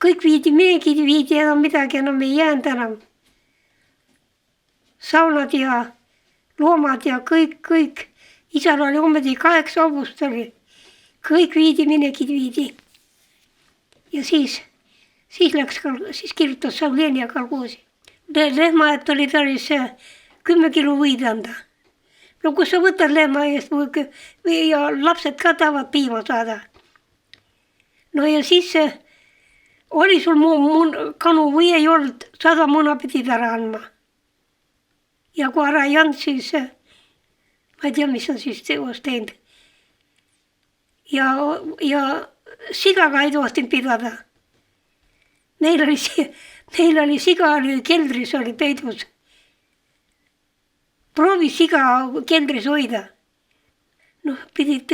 kõik viidi, meegi viidi enam midagi enam ei jäänud enam. Saunad ja loomad ja kõik. Isal oli ometi 8 hobust oli. Kõik viidi, minegi viidi. Ja siis kirjutas Savlenia kolhoosi. Lehmaet oli tarvis 10 kilo võid anda. No kus sa võtad lehma eest ja lapsed ka tahavad piima saada. No ja siis oli sul kanu või ei olnud, 100 muna pidid ära andma. Ja kui ära ei andnud, siis ma ei tea, mis on siis teos teinud. Ja sigaga ei tohtinud pidada. Meil oli siga keldris oli peidus. Proovi siga keldris hoida. Noh, pidid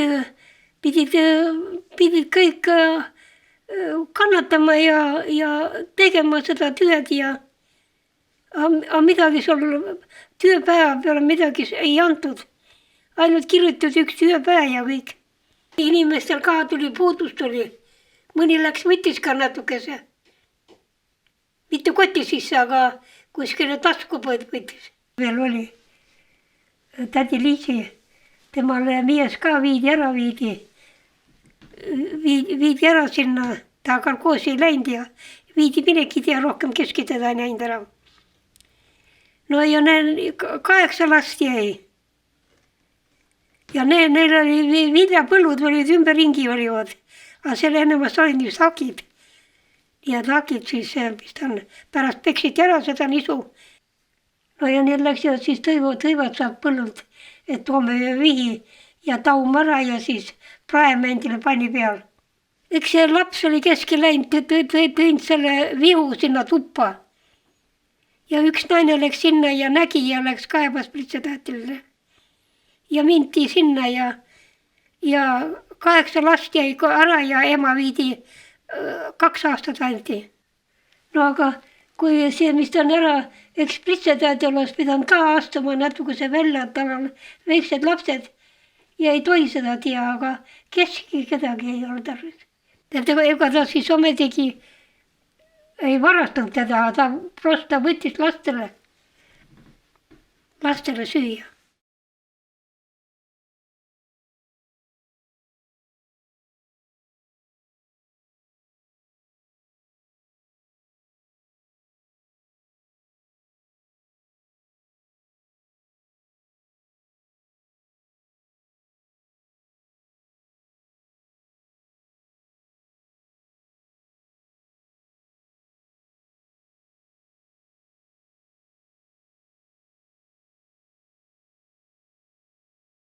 kõik kannatama ja tegema seda tööd ja midagi sul tööpäeva peale midagi ei antud. Ainult kirjutati üks tööpäev ja kõik. Inimestel ka tuli puudust oli. Mõni võttis ka natukese. Mitte koti sisse, aga kuskile tasku võttis. Veel oli tädi Liisi, temale mees ka viidi ära sinna, ta kolhoosi ei läinud ja viidi minegi ja rohkem keski teda ei näinud ära. No ja neil 8 last jäi. Ja neil oli viljapõllud olid ümberringi olivad, aga selle enamast olid just hakid. Ja hakid siis, mis ta on, pärast peksiti ära seda nisu. No ja need läksid siis tõivad saab põllult, et toome vihi ja taum ära ja siis praemendile pani peal. Eks see laps oli keskel läinud, tõinud selle vihu sinna tuppa. Ja üks naine läks sinna ja nägi ja läks kaebas pritsetähtilile. Ja minti sinna ja 8 last jäi ära ja ema viidi 2 aastat anti. No aga kui see, mis ta on ära, eks pritsetähti oleks pidanud ka astuma natukese välja, et tal on väiksed lapsed ja ei tohi seda tea, aga keski kedagi ei ole tarvis. Ega ta siis ometigi ei varastanud teda, ta prosta võttis lastele süüa.